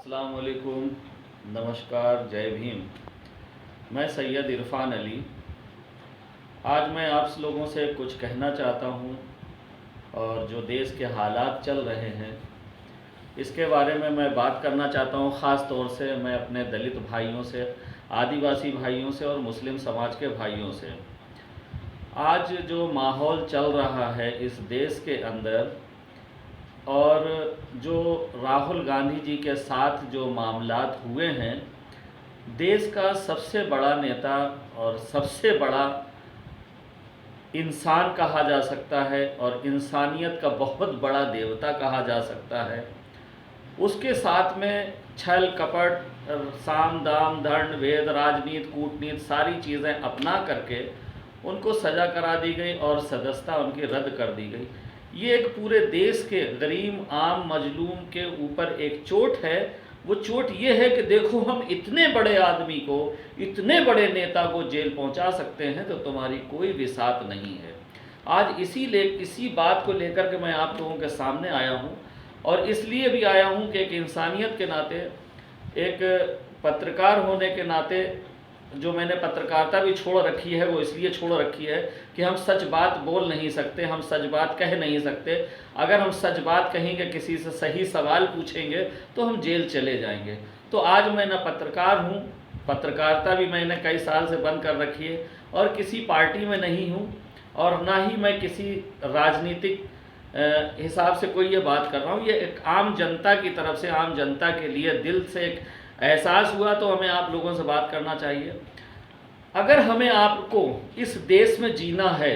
अस्सलाम वालेकुम, नमस्कार, जय भीम। मैं सैयद इरफान अली। आज मैं आप लोगों से कुछ कहना चाहता हूँ और जो देश के हालात चल रहे हैं इसके बारे में मैं बात करना चाहता हूँ। ख़ास तौर से मैं अपने दलित भाइयों से, आदिवासी भाइयों से और मुस्लिम समाज के भाइयों से। आज जो माहौल चल रहा है इस देश के अंदर और जो राहुल गांधी जी के साथ जो मामलात हुए हैं, देश का सबसे बड़ा नेता और सबसे बड़ा इंसान कहा जा सकता है और इंसानियत का बहुत बड़ा देवता कहा जा सकता है, उसके साथ में छल कपट, साम दाम दंड भेद, राजनीति, कूटनीति सारी चीज़ें अपना करके उनको सज़ा करा दी गई और सदस्यता उनकी रद्द कर दी गई। ये एक पूरे देश के गरीब आम मजलूम के ऊपर एक चोट है। वो चोट ये है कि देखो, हम इतने बड़े आदमी को, इतने बड़े नेता को जेल पहुंचा सकते हैं तो तुम्हारी कोई विसात नहीं है। आज इसी बात को लेकर के मैं आप लोगों के सामने आया हूं और इसलिए भी आया हूं कि एक इंसानियत के नाते, एक पत्रकार होने के नाते, जो मैंने पत्रकारिता भी छोड़ रखी है वो इसलिए छोड़ रखी है कि हम सच बात बोल नहीं सकते, हम सच बात कह नहीं सकते। अगर हम सच बात कहेंगे, किसी से सही सवाल पूछेंगे तो हम जेल चले जाएंगे। तो आज मैं ना पत्रकार हूँ, पत्रकारिता भी मैंने कई साल से बंद कर रखी है और किसी पार्टी में नहीं हूँ और ना ही मैं किसी राजनीतिक हिसाब से कोई ये बात कर रहा हूँ। ये एक आम जनता की तरफ से, आम जनता के लिए दिल से एक एहसास हुआ तो हमें आप लोगों से बात करना चाहिए। अगर हमें आपको इस देश में जीना है,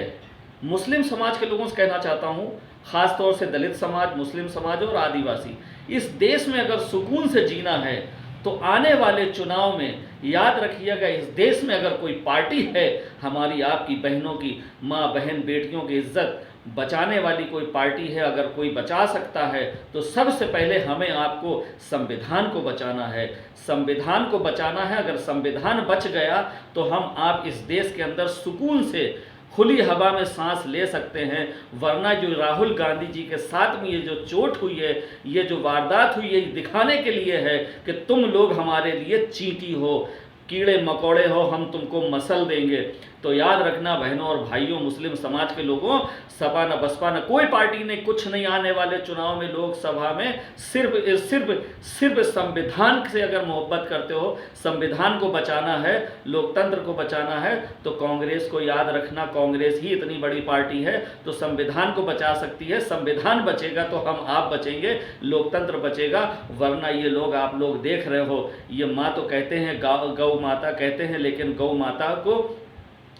मुस्लिम समाज के लोगों से कहना चाहता हूँ, ख़ास तौर से दलित समाज, मुस्लिम समाज और आदिवासी, इस देश में अगर सुकून से जीना है तो आने वाले चुनाव में याद रखिएगा, इस देश में अगर कोई पार्टी है, हमारी आपकी बहनों की, माँ बहन बेटियों की इज्जत बचाने वाली कोई पार्टी है, अगर कोई बचा सकता है तो सबसे पहले हमें आपको संविधान को बचाना है। संविधान को बचाना है। अगर संविधान बच गया तो हम आप इस देश के अंदर सुकून से खुली हवा में सांस ले सकते हैं। वरना जो राहुल गांधी जी के साथ में ये जो चोट हुई है, ये जो वारदात हुई है, ये दिखाने के लिए है कि तुम लोग हमारे लिए चींटी हो, कीड़े मकोड़े हो, हम तुमको मसल देंगे। तो याद रखना बहनों और भाइयों, मुस्लिम समाज के लोगों, सपा न बसपा न कोई पार्टी ने कुछ नहीं, आने वाले चुनाव में लोकसभा में सिर्फ संविधान से अगर मोहब्बत करते हो, संविधान को बचाना है, लोकतंत्र को बचाना है, तो कांग्रेस को याद रखना, कांग्रेस ही इतनी बड़ी पार्टी है तो संविधान को बचा सकती है। संविधान बचेगा तो हम आप बचेंगे, लोकतंत्र बचेगा। वरना ये लोग, आप लोग देख रहे हो, ये माँ तो कहते हैं, गौ माता कहते हैं, लेकिन गौ माता को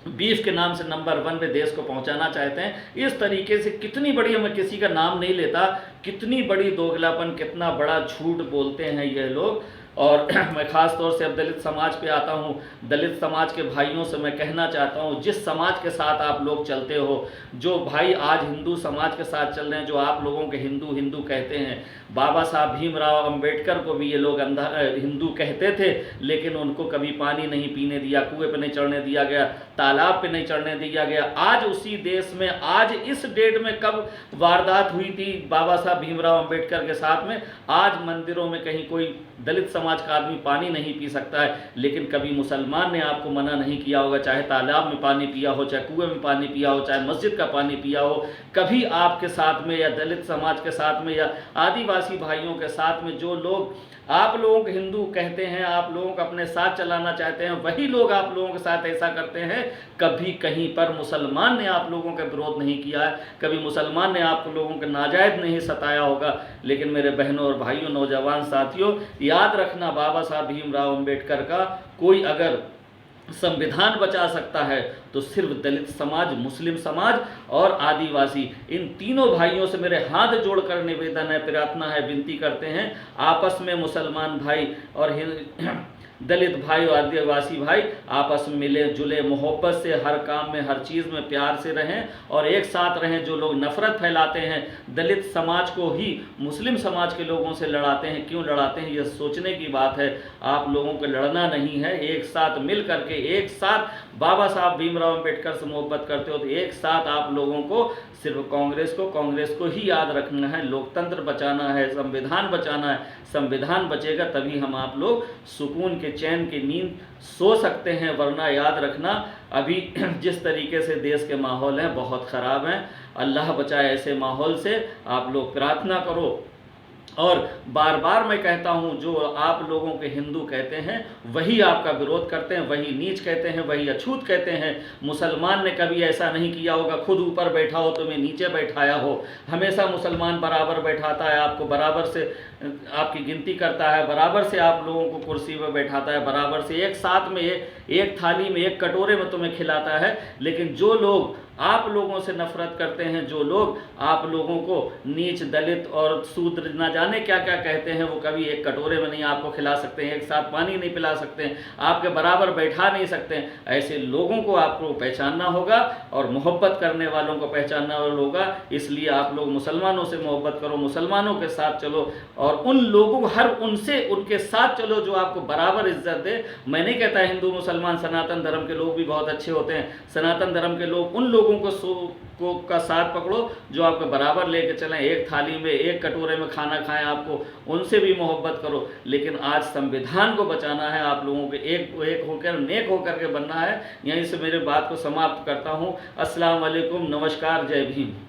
बीफ के नाम से नंबर 1 पे देश को पहुंचाना चाहते हैं। इस तरीके से कितनी बड़ी, मैं किसी का नाम नहीं लेता, कितनी बड़ी दोगलापन, कितना बड़ा झूठ बोलते हैं ये लोग। और मैं ख़ास तौर से अब दलित समाज पे आता हूँ। दलित समाज के भाइयों से मैं कहना चाहता हूँ, जिस समाज के साथ आप लोग चलते हो, जो भाई आज हिंदू समाज के साथ चल रहे हैं, जो आप लोगों के हिंदू हिंदू कहते हैं, बाबा साहब भीमराव अंबेडकर को भी ये लोग हिंदू कहते थे, लेकिन उनको कभी पानी नहीं पीने दिया, कुएं पे नहीं चढ़ने दिया गया, तालाब पे नहीं चढ़ने दिया गया। आज उसी देश में, आज इस डेट में कब वारदात हुई थी बाबा साहब भीमराव अंबेडकर के साथ में, आज मंदिरों में कहीं कोई दलित समाज का आदमी पानी नहीं पी सकता है, लेकिन कभी मुसलमान ने आपको मना नहीं किया होगा, चाहे तालाब में पानी पिया हो, चाहे कुएं में पानी पिया हो, चाहे मस्जिद का पानी पिया हो। कभी आपके साथ में या दलित समाज के साथ में या आदिवासी भाइयों के साथ में, जो लोग आप लोगों को हिंदू कहते हैं, आप लोगों को अपने साथ चलाना चाहते हैं, वही लोग आप लोगों के साथ ऐसा करते हैं। कभी कहीं पर मुसलमान ने आप लोगों का विरोध नहीं किया है, कभी मुसलमान ने आप लोगों को नाजायज नहीं सताया होगा। लेकिन मेरे बहनों और भाइयों, नौजवान साथियों, याद रखना, बाबा साहब भीमराव अंबेडकर का कोई अगर संविधान बचा सकता है तो सिर्फ दलित समाज, मुस्लिम समाज और आदिवासी, इन तीनों भाइयों से मेरे हाथ जोड़कर निवेदन है, प्रार्थना है, विनती करते हैं, आपस में मुसलमान भाई और दलित भाई और आदिवासी भाई आपस में मिले जुले, मोहब्बत से हर काम में हर चीज़ में प्यार से रहें और एक साथ रहें। जो लोग नफ़रत फैलाते हैं, दलित समाज को ही मुस्लिम समाज के लोगों से लड़ाते हैं, क्यों लड़ाते हैं, यह सोचने की बात है। आप लोगों को लड़ना नहीं है, एक साथ मिल करके, एक साथ बाबा साहब भीमराव अम्बेडकर से मोहब्बत करते हो तो एक साथ आप लोगों को सिर्फ कांग्रेस को ही याद रखना है। लोकतंत्र बचाना है, संविधान बचाना है। संविधान बचेगा तभी हम आप लोग सुकून के चैन की नींद सो सकते हैं, वरना याद रखना अभी जिस तरीके से देश के माहौल हैं बहुत ख़राब हैं। अल्लाह बचाए ऐसे माहौल से। आप लोग प्रार्थना करो। और बार बार मैं कहता हूँ, जो आप लोगों के हिंदू कहते हैं वही आपका विरोध करते हैं, वही नीच कहते हैं, वही अछूत कहते हैं। मुसलमान ने कभी ऐसा नहीं किया होगा खुद ऊपर बैठा हो तुम्हें नीचे बैठाया हो। हमेशा मुसलमान बराबर बैठाता है आपको, बराबर से आपकी गिनती करता है, बराबर से आप लोगों को कुर्सी पर बैठाता है, बराबर से एक साथ में एक थाली में एक कटोरे में तुम्हें खिलाता है। लेकिन जो लोग आप लोगों से नफरत करते हैं, जो लोग आप लोगों को नीच, दलित और शूद्र न जाने क्या क्या कहते हैं, वो कभी एक कटोरे में नहीं आपको खिला सकते हैं, एक साथ पानी नहीं पिला सकते हैं, आपके बराबर बैठा नहीं सकते हैं। ऐसे लोगों को आपको पहचानना होगा और मोहब्बत करने वालों को पहचानना होगा। इसलिए आप लोग मुसलमानों से मोहब्बत करो, मुसलमानों के साथ चलो और उन लोगों उनसे उनके साथ चलो जो आपको बराबर इज्जत दे। मैं नहीं कहता हिंदू मुसलमान सनातन धर्म के लोग भी बहुत अच्छे होते हैं। सनातन धर्म के लोग उन लोगों को का साथ पकड़ो जो आपके बराबर लेके चलें, एक थाली में एक कटोरे में खाना खाएं, आपको उनसे भी मोहब्बत करो। लेकिन आज संविधान को बचाना है, आप लोगों के एक होकर नेक होकर के बनना है। यहीं से मेरे बात को समाप्त करता हूँ। अस्सलाम वालेकुम, नमस्कार, जय भीम।